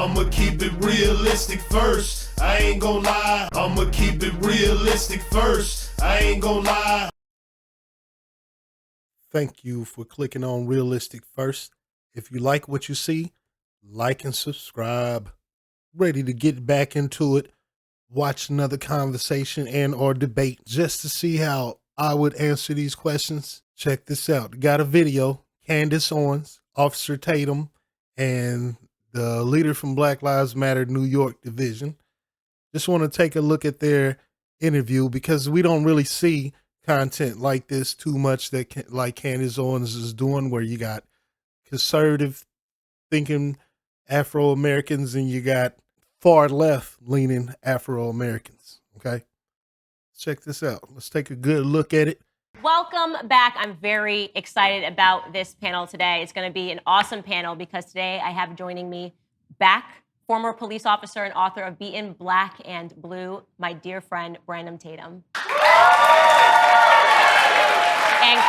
I'ma keep it realistic first. I ain't gonna lie. I'ma keep it realistic first. I ain't gonna lie. Thank you for clicking on Realistic First. If you like what you see, like and subscribe. Ready to get back into it. Watch another conversation and or debate just to see how I would answer these questions. Check this out. Got a video. Candace Owens, Officer Tatum, and the leader from Black Lives Matter New York division. Just want to take a look at their interview because we don't really see content like this too much that like Candace Owens is doing, where you got conservative thinking Afro-Americans and you got far left leaning Afro-Americans. Okay. Check this out. Let's take a good look at it. Welcome back. I'm very excited about this panel today. It's going to be an awesome panel because today I have joining me back former police officer and author of Beaten Black and Blue, my dear friend, Blm Tatum. And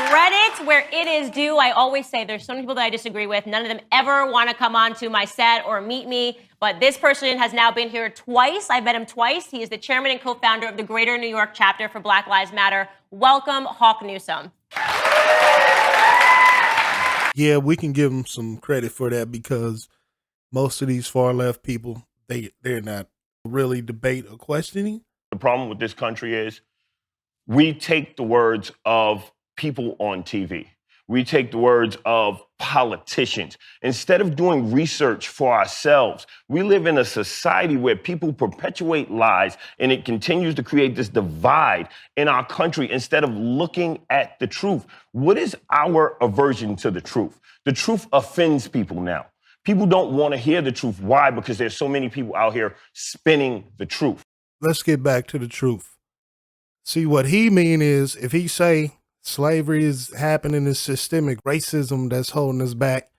credit where it is due. I always say there's so many people that I disagree with. None of them ever want to come on to my set or meet me. But this person has now been here twice. I've met him twice. He is the chairman and co-founder of the Greater New York chapter for Black Lives Matter. Welcome, Hawk Newsome. Yeah, we can give him some credit for that because most of these far left people, they're not really debate or questioning. The problem with this country is we take the words of people on TV. We take the words of politicians. Instead of doing research for ourselves, we live in a society where people perpetuate lies and it continues to create this divide in our country instead of looking at the truth. What is our aversion to the truth? The truth offends people now. People don't want to hear the truth. Why? Because there's so many people out here spinning the truth. Let's get back to the truth. See, what he mean is if he say slavery is happening, is systemic racism that's holding us back.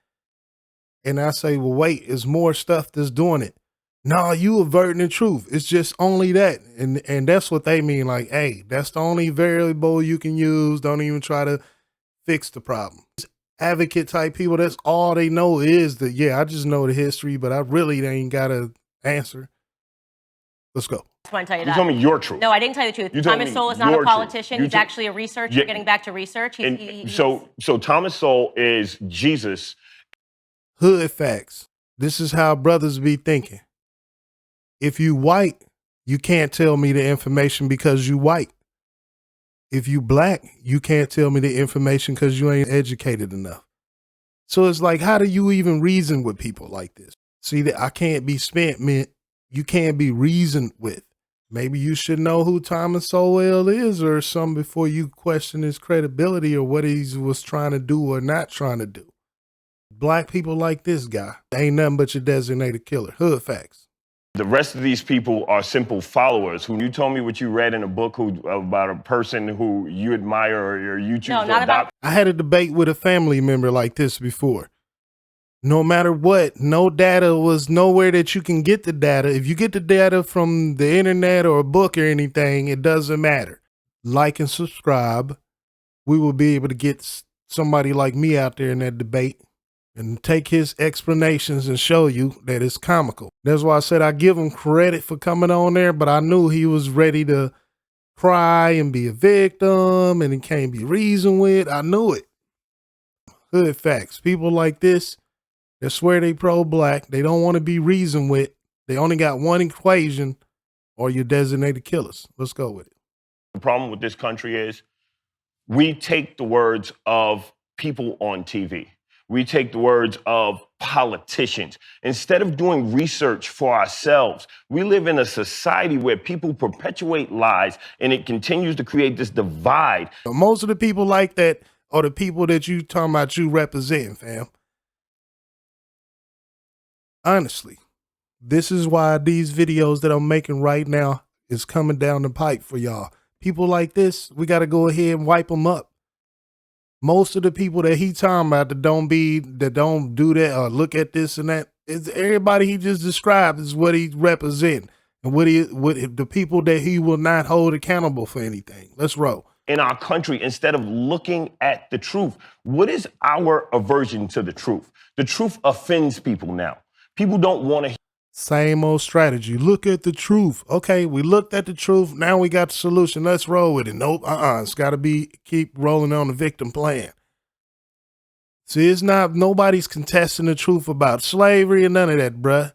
And I say, well, wait, it's more stuff that's doing it. No, you averting the truth. It's just only that. And that's what they mean. Like, hey, that's the only variable you can use. Don't even try to fix the problem. Advocate type people, that's all they know is that, yeah, I just know the history, but I really ain't got an answer. Let's go. I want to tell you You told me your truth. No, I didn't tell you the truth. You told Thomas me Sowell is not a your politician. truth. He's actually a researcher, getting back to research. So Thomas Sowell is Jesus. Hood facts. This is how brothers be thinking. If you white, you can't tell me the information because you white. If you black, you can't tell me the information because you ain't educated enough. So it's like, how do you even reason with people like this? See, that I can't be spent meant you can't be reasoned with. Maybe you should know who Thomas Sowell is or something before you question his credibility or what he was trying to do or not trying to do. Black people like this guy ain't nothing but your designated killer. Hood facts. The rest of these people are simple followers. Who you told me what you read in a book about a person who you admire or you choose to adopt. I had a debate with a family member like this before. No matter what, no data was nowhere that you can get the data. If you get the data from the internet or a book or anything, it doesn't matter. Like and subscribe. We will be able to get somebody like me out there in that debate and take his explanations and show you that it's comical. That's why I said I give him credit for coming on there, but I knew he was ready to cry and be a victim and he can't be reasoned with. I knew it. Hood facts. People like this, they swear they pro-black. They don't want to be reasoned with. They only got one equation, or you're designated killers. Let's go with it. The problem with this country is we take the words of people on TV. We take the words of politicians. Instead of doing research for ourselves, we live in a society where people perpetuate lies and it continues to create this divide. Most of the people like that are the people that you talking about you representing, fam. Honestly, this is why these videos that I'm making right now is coming down the pipe for y'all. People like this, we got to go ahead and wipe them up. Most of the people that he talking about that don't do that or look at this and that, it's everybody he just described is what he represent and what the people that he will not hold accountable for anything. Let's roll. In our country, instead of looking at the truth, what is our aversion to the truth? The truth offends people now. People don't want to. Same old strategy. Look at the truth. Okay, we looked at the truth. Now we got the solution. Let's roll with it. Nope. It's got to keep rolling on the victim plan. See, it's not, nobody's contesting the truth about slavery and none of that, bruh.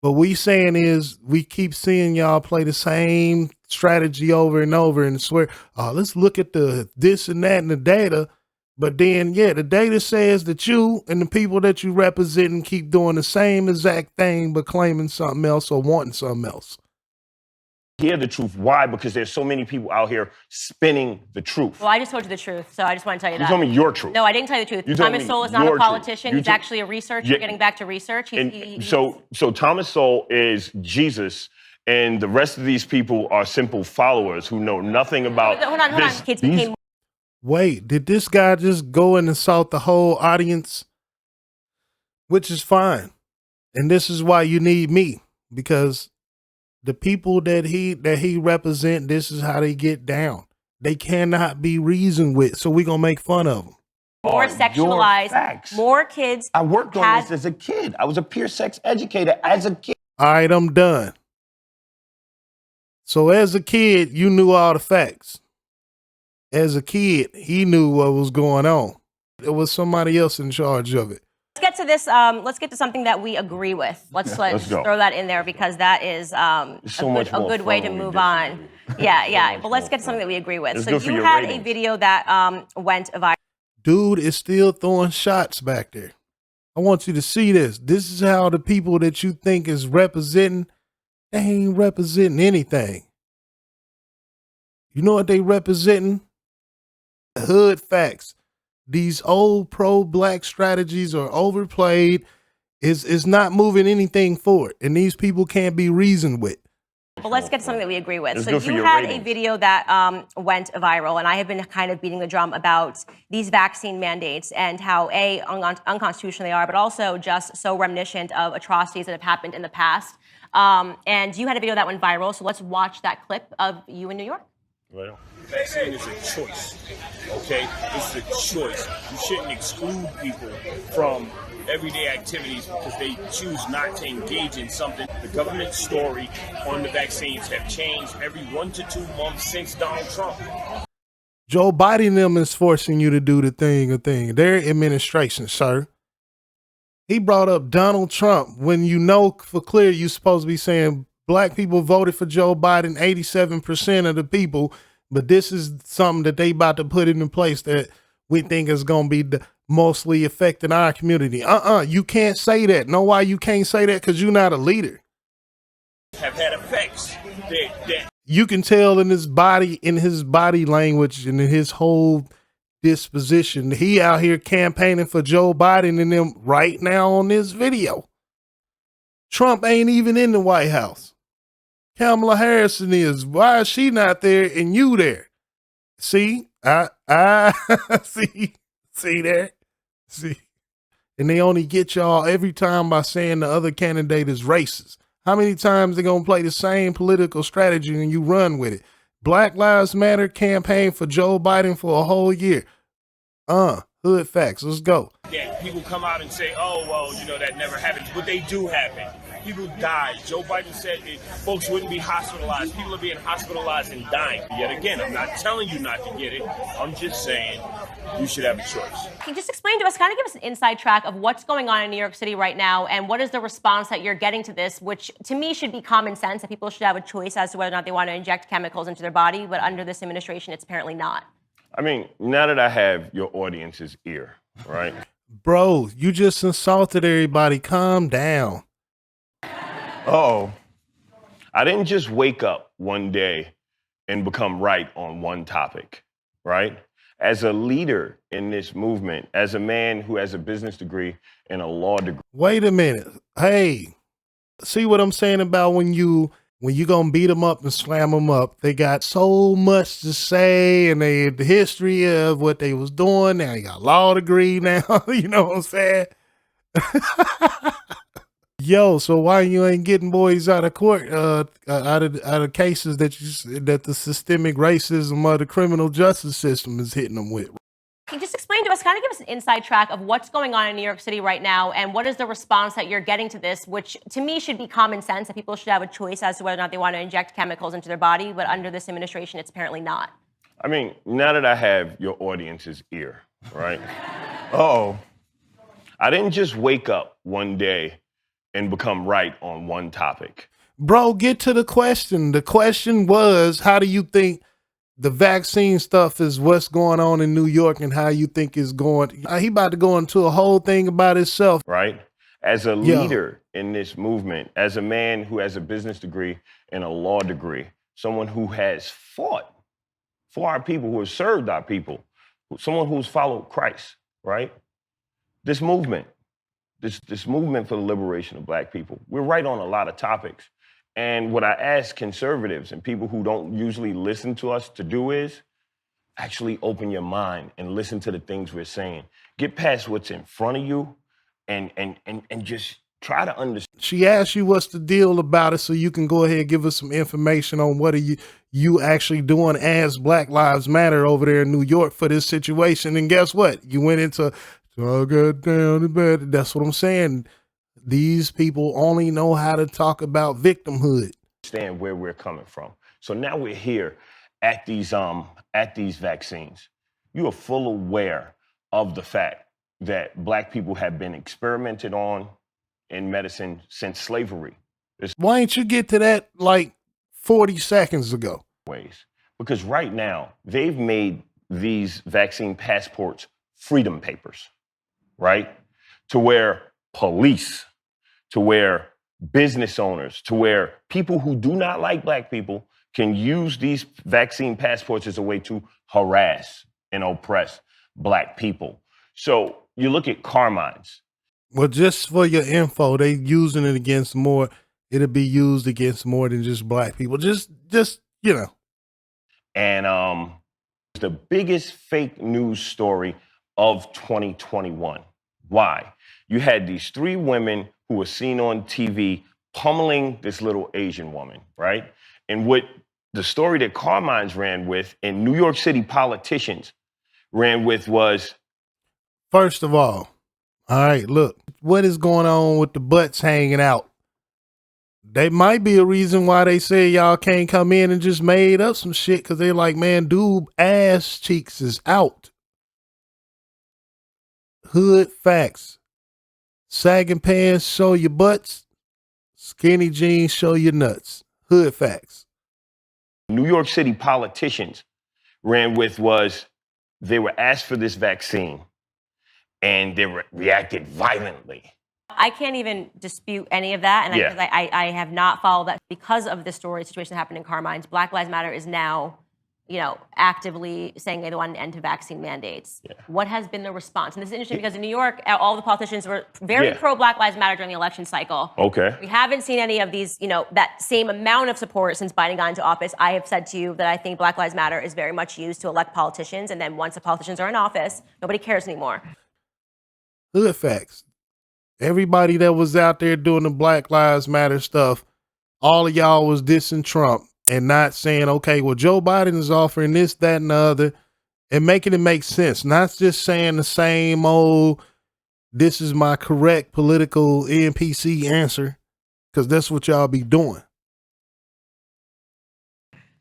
What we saying is we keep seeing y'all play the same strategy over and over and swear, oh, let's look at the this and that and the data. But then, yeah, the data says that you and the people that you represent keep doing the same exact thing, but claiming something else or wanting something else. Hear the truth. Why? Because there's so many people out here spinning the truth. Well, I just told you the truth, so I just want to tell you that. You told me your truth. No, I didn't tell you the truth. You told Thomas me Sowell is not a your politician. truth. He's actually a researcher. Yeah. Getting back to research. So Thomas Sowell is Jesus, and the rest of these people are simple followers who know nothing about Hold on. this. Kids became. Wait, did this guy just go and insult the whole audience? Which is fine. And this is why you need me, because the people that he represent, this is how they get down. They cannot be reasoned with, so we're going to make fun of them. More sexualized, more kids. I worked on this as a kid. I was a peer sex educator as a kid. All right, I'm done. So as a kid, you knew all the facts. As a kid, he knew what was going on. There was somebody else in charge of it. Let's get to this. Let's get to something that we agree with. Let's throw that in there, because that is a good way to move on. Yeah. But let's get to something that we agree with. So you had a video that went viral. Dude is still throwing shots back there. I want you to see this. This is how the people that you think is representing, they ain't representing anything. You know what they representing? Hood facts. These old pro-black strategies are overplayed. Is not moving anything forward, and these people can't be reasoned with. But let's get to something that we agree with. So you had a video that went viral, and I have been kind of beating the drum about these vaccine mandates and how unconstitutional they are, but also just so reminiscent of atrocities that have happened in the past. And you had a video that went viral, so let's watch that clip of you in New York. Right. Vaccine is a choice, okay? It's a choice. You shouldn't exclude people from everyday activities because they choose not to engage in something. The government story on the vaccines have changed every 1 to 2 months since Donald Trump. Joe Biden them is forcing you to do the thing. Their administration, sir. He brought up Donald Trump when you know for clear you're supposed to be saying black people voted for Joe Biden, 87% of the people, but this is something that they about to put into place that we think is going to be mostly affecting our community. You can't say that. Know why you can't say that? Because you're not a leader. Have had effects that you can tell in his body language and in his whole disposition. He out here campaigning for Joe Biden and them right now on this video. Trump ain't even in the White House. Kamala Harris is. Why is she not there and you there? See, I see there. See, and they only get y'all every time by saying the other candidate is racist. How many times they gonna play the same political strategy and you run with it? Black Lives Matter campaign for Joe Biden for a whole year. Hood facts. Let's go. Yeah, people come out and say, oh, well, you know, that never happens. But they do happen. People die. Joe Biden said that folks wouldn't be hospitalized. People are being hospitalized and dying. Yet again, I'm not telling you not to get it. I'm just saying you should have a choice. Can you just explain to us, kind of give us an inside track of what's going on in New York City right now, and what is the response that you're getting to this, which to me should be common sense, that people should have a choice as to whether or not they want to inject chemicals into their body, but under this administration, it's apparently not. I mean, now that I have your audience's ear, right? Bro, you just insulted everybody. Calm down. Uh-oh. I didn't just wake up one day and become right on one topic, right? As a leader in this movement, as a man who has a business degree and a law degree. Wait a minute. Hey, see what I'm saying about when you gonna beat them up and slam them up? They got so much to say, and they had the history of what they was doing. Now you got a law degree now. You know what I'm saying? Yo, so why you ain't getting boys out of court, out of cases that the systemic racism of the criminal justice system is hitting them with? Can you just explain to us, kind of give us an inside track of what's going on in New York City right now, and what is the response that you're getting to this, which to me should be common sense, that people should have a choice as to whether or not they want to inject chemicals into their body, but under this administration, it's apparently not. I mean, now that I have your audience's ear, right? Uh-oh. I didn't just wake up one day and become right on one topic. Bro, get to the question. The question was, how do you think the vaccine stuff is what's going on in New York and how you think it's going? He about to go into a whole thing about himself. Right? As a leader in this movement, as a man who has a business degree and a law degree, someone who has fought for our people, who has served our people, someone who's followed Christ, right? This movement for the liberation of Black people, we're right on a lot of topics. And what I ask conservatives and people who don't usually listen to us to do is actually open your mind and listen to the things we're saying. Get past what's in front of you and just try to understand. She asked you what's the deal about it, so you can go ahead and give us some information on what are you actually doing as Black Lives Matter over there in New York for this situation. And guess what? You went into, oh, God down in bed. That's what I'm saying. These people only know how to talk about victimhood. Understand where we're coming from. So now we're here at these vaccines. You are full aware of the fact that Black people have been experimented on in medicine since slavery. Why didn't you get to that like 40 seconds ago? Because right now they've made these vaccine passports freedom papers, right? To where police, to where business owners, to where people who do not like Black people can use these vaccine passports as a way to harass and oppress Black people. So you look at Carmine's. Well, just for your info, they using it against more. It'll be used against more than just Black people. Just you know. And the biggest fake news story of 2021. Why? You had these 3 women who were seen on TV pummeling this little Asian woman, right? And what the story that Carmine's ran with and New York City politicians ran with was, first of all right, look, what is going on with the butts hanging out? They might be a reason why they say y'all can't come in and just made up some shit, because they're like, man, dude, ass cheeks is out. Hood facts. Sagging pants show your butts. Skinny jeans show your nuts. Hood facts. New York City politicians ran with was they were asked for this vaccine and they reacted violently. I can't even dispute any of that, and I have not followed that because of the situation that happened in Carmine's. Black Lives Matter is now, actively saying they want an end to vaccine mandates. Yeah. What has been the response? And this is interesting because in New York, all the politicians were very pro Black Lives Matter during the election cycle. Okay. We haven't seen any of these, that same amount of support since Biden got into office. I have said to you that I think Black Lives Matter is very much used to elect politicians, and then once the politicians are in office, nobody cares anymore. Hood facts. Everybody that was out there doing the Black Lives Matter stuff, all of y'all was dissing Trump and not saying, okay, well, Joe Biden is offering this, that, and the other, and making it make sense. Not just saying the same old, this is my correct political NPC answer, because that's what y'all be doing.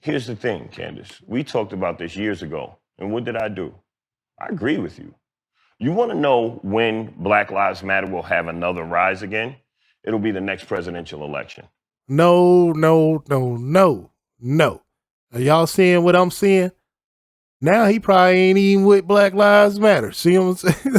Here's the thing, Candace. We talked about this years ago, and what did I do? I agree with you. You want to know when Black Lives Matter will have another rise again? It'll be the next presidential election. No. Are y'all seeing what I'm seeing? Now he probably ain't even with Black Lives Matter. See what I'm saying?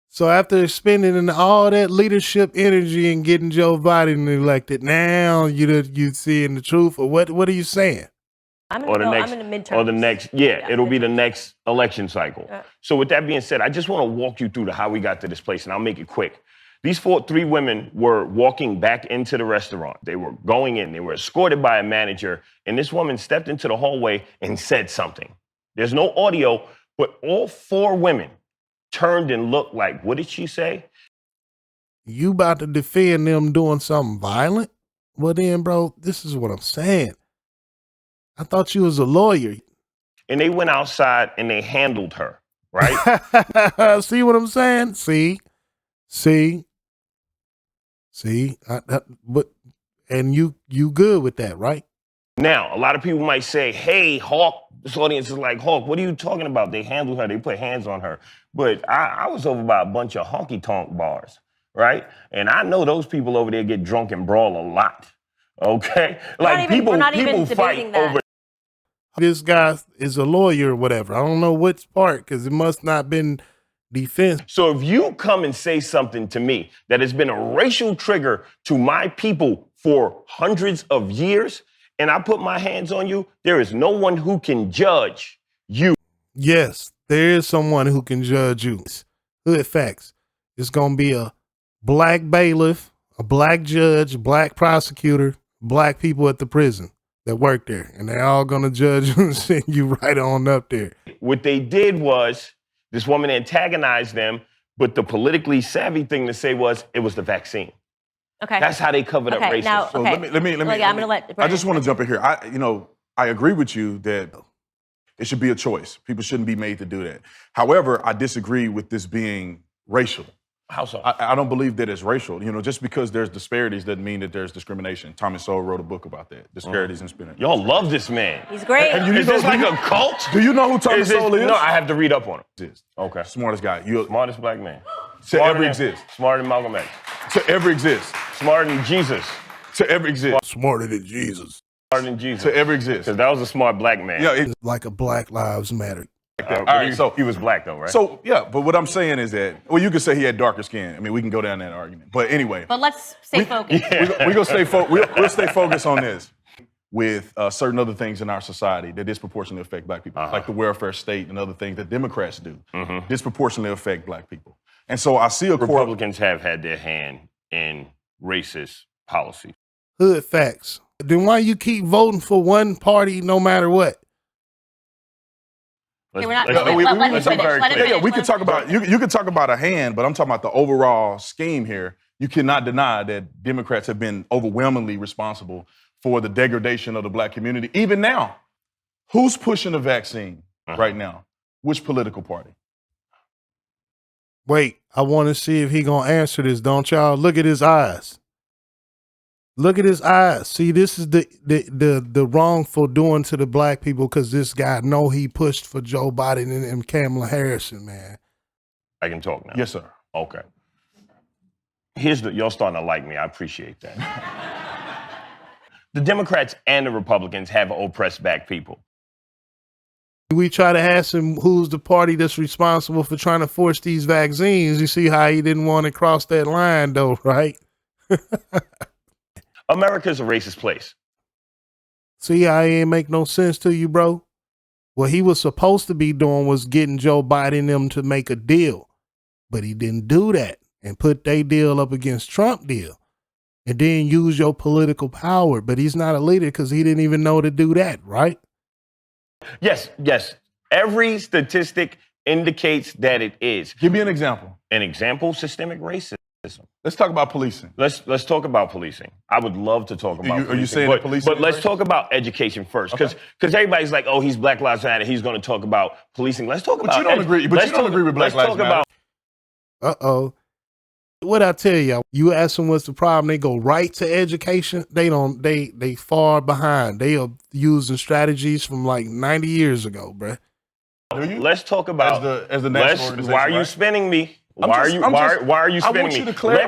So after spending all that leadership energy and getting Joe Biden elected, now you seeing the truth, or what are you saying? I'm in the midterms. Or the next, it'll be the next election cycle. So with that being said, I just want to walk you through how we got to this place, and I'll make it quick. These 3 women were walking back into the restaurant. They were going in. They were escorted by a manager, and this woman stepped into the hallway and said something. There's no audio, but all 4 women turned and looked like, what did she say? You about to defend them doing something violent? Well then, bro, this is what I'm saying. I thought you was a lawyer. and they went outside and they handled her, right? See what I'm saying? See. But and you good with that, right? Now, a lot of people might say, hey, Hawk, this audience is like, Hawk, what are you talking about? They handled her, they put hands on her. But I was over by a bunch of honky-tonk bars, right? And I know those people over there get drunk and brawl a lot, okay? Like, we're not even people fight debating that. over. This guy is a lawyer or whatever. I don't know which part, because it must not been defense. So if you come and say something to me that has been a racial trigger to my people for hundreds of years, and I put my hands on you, there is no one who can judge you. Yes, there is someone who can judge you. Hood facts. It's going to be a black bailiff, a black judge, black prosecutor, black people at the prison that work there. And they're all going to judge you and send you right on up there. What they did was this woman antagonized them, but the politically savvy thing to say was it was the vaccine. Okay. That's how they covered up racism. Now, So okay. let me. I'm going to let. I just want to jump in here. I agree with you that it should be a choice. People shouldn't be made to do that. However, I disagree with this being racial. How so? I don't believe that it's racial. Just because there's disparities doesn't mean that there's discrimination. Thomas Sowell wrote a book about that. Disparities in spinning. Y'all love this man. He's great. Is this like a cult? Do you know who Thomas Sowell is? No, I have to read up on him. Okay. Okay. Smartest guy. Smartest black man. To ever exist. Smarter than Malcolm X. To ever exist. Smarter than Jesus. To ever exist. Smarter than Jesus. Smarter than Jesus. To ever exist. Because that was a smart black man. Yeah. It's like a Black Lives Matter. All right. So he was black though, right? So yeah, but what I'm saying is that, well, you could say he had darker skin. I mean, we can go down that argument. But anyway, But let's stay focused. we're gonna stay we'll stay focused on this with certain other things in our society that disproportionately affect black people, like the welfare state and other things that Democrats do, disproportionately affect black people. And so I see a Republicans have had their hand in racist policy. Hood facts. Then why you keep voting for one party no matter what? Okay, we're not- let's- let him let's be finish, very let him clear. Yeah, we Let could him talk finish. about you could talk about a hand, but I'm talking about the overall scheme here. You cannot deny that Democrats have been overwhelmingly responsible for the degradation of the black community. Even now, who's pushing the vaccine right now? Which political party? Wait, I want to see if he gonna answer this, don't y'all? Look at his eyes. Look at his eyes. See, this is the wrongful doing to the black people because this guy know he pushed for Joe Biden and Kamala Harris, man. I can talk now. Yes, sir. Okay. Y'all starting to like me. I appreciate that. The Democrats and the Republicans have oppressed black people. We try to ask him who's the party that's responsible for trying to force these vaccines. You see how he didn't want to cross that line, though, right? America's a racist place. See how it ain't make no sense to you, bro? What he was supposed to be doing was getting Joe Biden and them to make a deal. But he didn't do that and put their deal up against Trump deal. And then use your political power. But he's not a leader because he didn't even know to do that, right? Yes. Every statistic indicates that it is. Give me an example. An example, systemic racism. Let's talk about policing. Let's talk about policing. I would love to talk about policing. Are you saying that policing But is let's racist? talk about education first. Because everybody's like, oh, he's Black Lives Matter. He's going to talk about policing. Let's talk about you don't agree. But you don't agree with Black Lives Matter. Uh-oh. What I tell y'all, you ask them what's the problem, they go right to education. They far behind. They are using strategies from like 90 years ago, bruh. Do you? Let's talk about as the national organization. Why are you right? spinning me? I'm Why just- are you I'm just- why are you I spinning want me? you to clarify.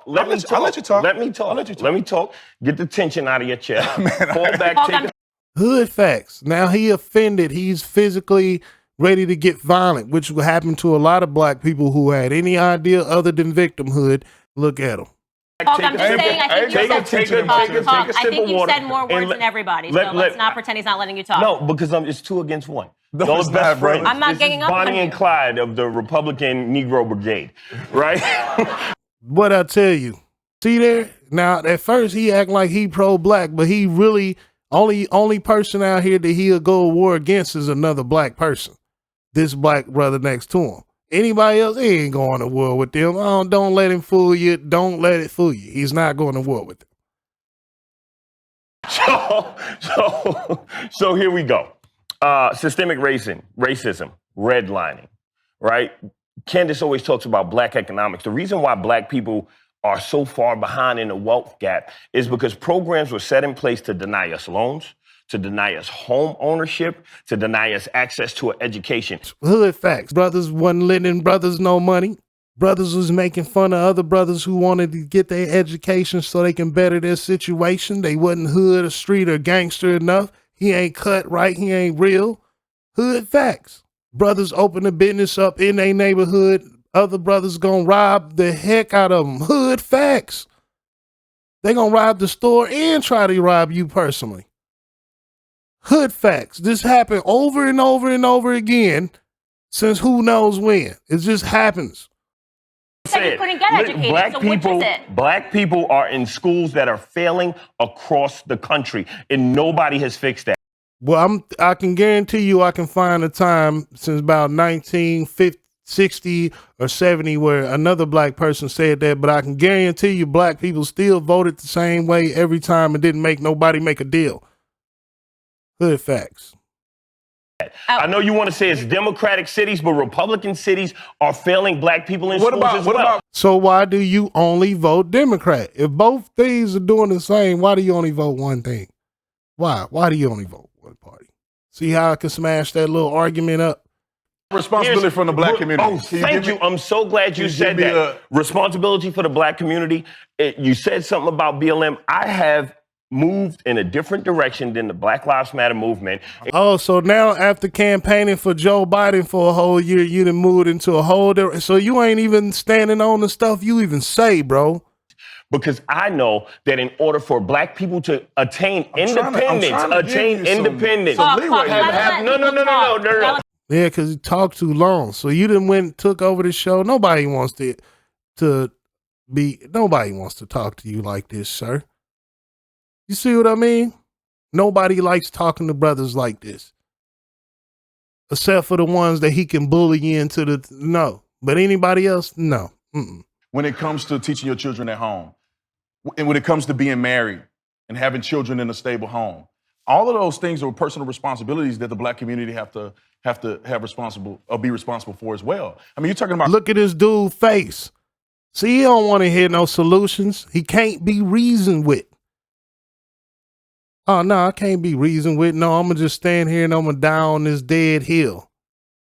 Let me talk. I'll let you talk. Let me talk. I'll let you talk. Let me talk. Get the tension out of your chest. Fall back. Hold Take on. a Hood facts. Now he offended. He's physically ready to get violent, which will happen to a lot of black people who had any idea other than victimhood. Look at him. Hawk, I'm just saying, I think you said, take a Hawk, sip I of think you water said more and words let- than everybody, let- so let's let- not pretend he's not letting you talk. No, because it's 2 against 1. No, Those it's best not, brother. friends. I'm not This ganging is up on Bonnie you. and Clyde of the Republican Negro Brigade, right? What I tell you. See there? Now, at first he act like he pro-black, but he really only person out here that he'll go to war against is another black person. This black brother next to him. Anybody else, he ain't going to war with them. Oh, don't let him fool you. Don't let it fool you. He's not going to war with them. So here we go. Systemic racism, redlining, right? Candace always talks about black economics. The reason why black people are so far behind in the wealth gap is because programs were set in place to deny us loans, to deny us home ownership, to deny us access to an education. Hood facts. Brothers wasn't lending brothers no money. Brothers was making fun of other brothers who wanted to get their education so they can better their situation. They wasn't hood or street or gangster enough. He ain't cut right. He ain't real. Hood facts. Brothers open a business up in their neighborhood. Other brothers gonna rob the heck out of them. Hood facts. They gonna rob the store and try to rob you personally. Hood facts. This happened over and over and over again since who knows when. It just happens. Said you couldn't get educated, so which is it? Black people are in schools that are failing across the country, and nobody has fixed that. Well, I can guarantee you I can find a time since about 1960 or 70 where another black person said that, but I can guarantee you black people still voted the same way every time and didn't make nobody make a deal. Hood facts. I know you want to say it's Democratic cities, but Republican cities are failing black people in schools as well. So why do you only vote Democrat? If both things are doing the same, why do you only vote one thing? Why? Why do you only vote one party? See how I can smash that little argument up? Responsibility from the black community. Oh, thank you. I'm so glad you said that. Responsibility for the black community. You said something about BLM. I have moved in a different direction than the Black Lives Matter movement. Oh, so now after campaigning for Joe Biden for a whole year, you done moved into a whole different, so you ain't even standing on the stuff you even say, bro. Because I know that in order for black people to attain independence. No. Yeah, because you talk too long. So you done went and took over the show. Nobody wants nobody wants to talk to you like this, sir. You see what I mean? Nobody likes talking to brothers like this. Except for the ones that he can bully into no. But anybody else, no. Mm-mm. When it comes to teaching your children at home, and when it comes to being married and having children in a stable home, all of those things are personal responsibilities that the black community have to be responsible for as well. I mean, you're talking about. Look at this dude's face. See, he don't want to hear no solutions. He can't be reasoned with. Oh, no, I can't be reasoned with. No, I'm going to just stand here and I'm going to die on this dead hill.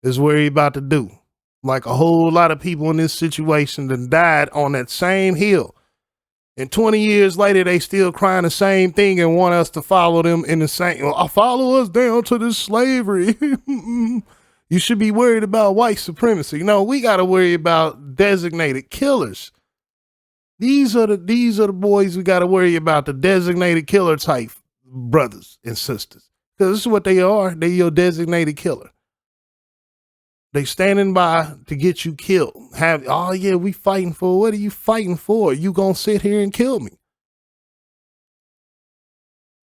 Is what he about to do. Like a whole lot of people in this situation that died on that same hill. And 20 years later, they still crying the same thing and want us to follow them in the same, follow us down to this slavery. You should be worried about white supremacy. No, we got to worry about designated killers. These are the boys we got to worry about, the designated killer type brothers and sisters. Because this is what they are. They your designated killer. They standing by to get you killed. We fighting for, what are you fighting for? You gonna sit here and kill me.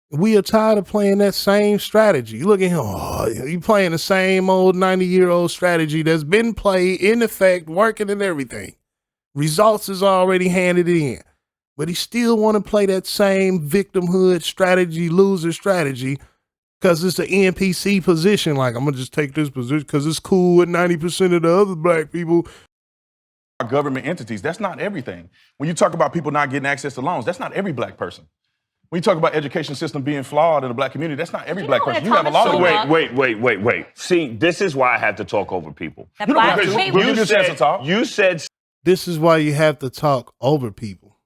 We are tired of playing that same strategy. Look at him. You playing the same old 90-year-old strategy that's been played, in effect, working and everything. Results is already handed in. But he still want to play that same victimhood strategy, loser strategy, because it's an NPC position. Like, I'm going to just take this position because it's cool with 90% of the other black people. Government entities, that's not everything. When you talk about people not getting access to loans, that's not every black person. When you talk about education system being flawed in the black community, that's not every black person. You have a lot of wait. See, this is why I have to talk over people. You said this is why you have to talk over people.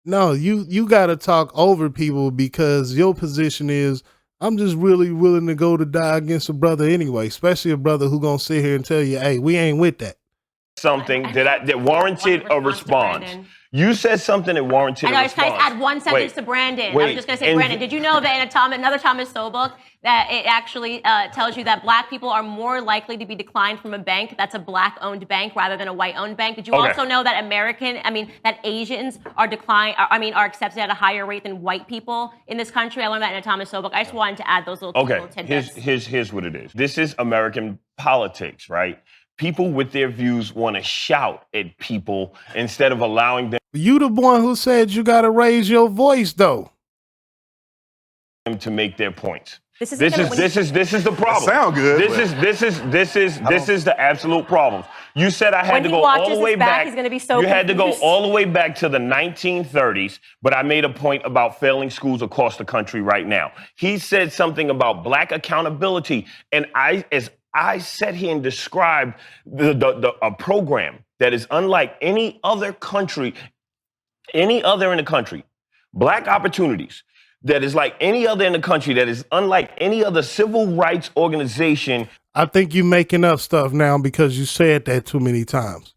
No, you got to talk over people because your position is, I'm just really willing to go to die against a brother anyway, especially a brother who gonna sit here and tell you, hey, we ain't with that. Something that warranted a response. You said something that warranted a response. I was trying to add one sentence to Brandon. I was just going to say, Brandon, did you know that in another Thomas Sowell book, that it actually tells you that black people are more likely to be declined from a bank that's a black-owned bank rather than a white-owned bank? Did you also know that that Asians are accepted at a higher rate than white people in this country? I learned that in a Thomas Sowell book. I just wanted to add those little tidbits. Here's what it is. This is American politics, right? People with their views want to shout at people instead of allowing them. You the one who said you got to raise your voice, though. To make their points. This is the problem. Sound good. This is the absolute problem. You said I had When to he go watches all the way this back, back. he's gonna be so You had to go confused. all the way back to the 1930s, but I made a point about failing schools across the country right now. He said something about black accountability, and as I sat here and described a program that is unlike any other country, any other in the country, black opportunities, that is like any other in the country, that is unlike any other civil rights organization. I think you're making up stuff now because you said that too many times.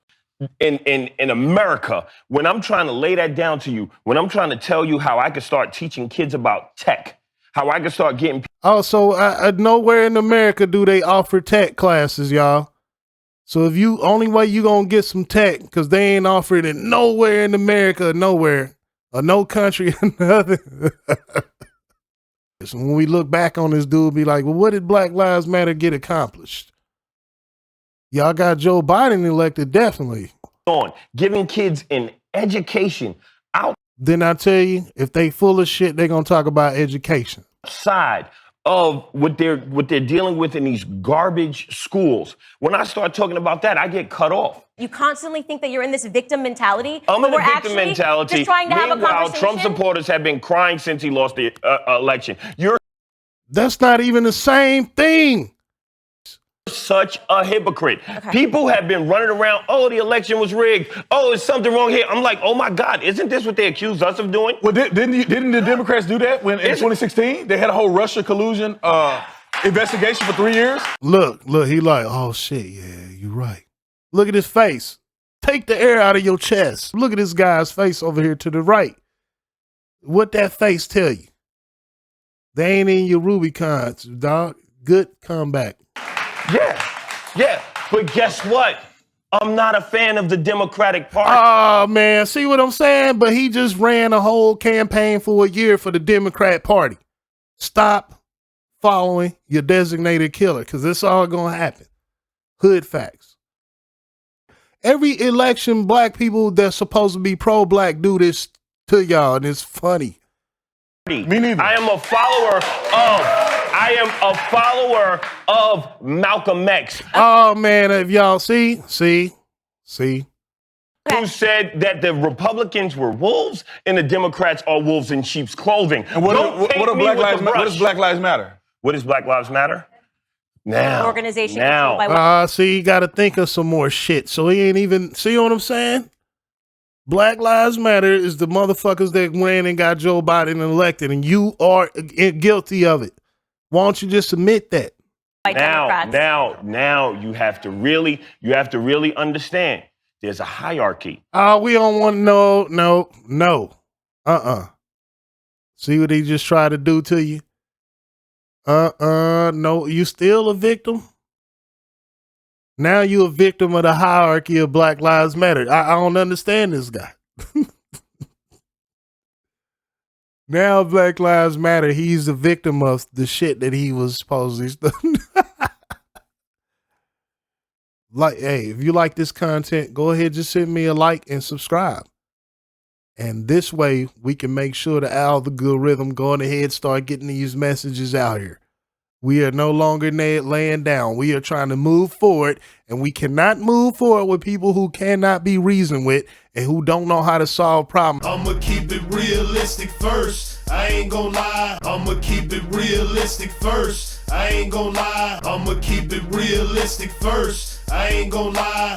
In America, when I'm trying to lay that down to you, when I'm trying to tell you how I could start teaching kids about tech, how I could start getting. Oh, so nowhere in America do they offer tech classes, y'all. So if you only way you gonna get some tech, because they ain't offering it nowhere in America, nowhere, or no country, or nothing. So when we look back on this dude, be like, well, what did Black Lives Matter get accomplished? Y'all got Joe Biden elected, definitely. On giving kids an education Then I tell you, if they full of shit, they gonna talk about education. outside of what they're dealing with in these garbage schools. When I start talking about that, I get cut off. You constantly think that you're in this victim mentality. I'm but in a we're victim actually mentality. Just trying to have a Meanwhile, conversation. Trump supporters have been crying since he lost the election. You're That's not even the same thing. such a hypocrite. Okay. People have been running around, oh, the election was rigged. Oh, there's something wrong here. I'm like, oh my God, isn't this what they accused us of doing? Well, didn't the Democrats do that when in 2016 they had a whole Russia collusion investigation for 3 years? Look, he like, oh shit, yeah, you right. Look at his face. Take the air out of your chest. Look at this guy's face over here to the right. What that face tell you? They ain't in your Rubicons, dog. Good comeback. Yeah. But guess what? I'm not a fan of the Democratic Party. Oh man, see what I'm saying? But he just ran a whole campaign for a year for the Democrat Party. Stop following your designated killer, because it's all gonna happen. Hood facts. Every election, black people that's supposed to be pro-black do this to y'all, and it's funny. Me neither. I am a follower of Malcolm X, Oh man, if y'all see. who said that the Republicans were wolves and the Democrats are wolves in sheep's clothing. And what does Black Lives Matter? What does Black Lives Matter? Now. An organization Now. controlled by See, you got to think of some more shit. So he ain't even, see what I'm saying? Black Lives Matter is the motherfuckers that went and got Joe Biden elected, and you are guilty of it. Why don't you just admit that? Democrats. Now you have to really understand. There's a hierarchy. We don't want no. See what he just tried to do to you? No, you still a victim? Now you a victim of the hierarchy of Black Lives Matter. I don't understand this guy. Now Black Lives Matter, he's a victim of the shit that he was supposed to do. Like, hey, if you like this content, go ahead, just send me a like and subscribe. And this way we can make sure the algorithm going ahead start getting these messages out here. We are no longer laying down. We are trying to move forward, and we cannot move forward with people who cannot be reasoned with and who don't know how to solve problems. I'ma keep it realistic first. I ain't gonna lie. I'ma keep it realistic first. I ain't gonna lie. I'ma keep it realistic first. I ain't gonna lie.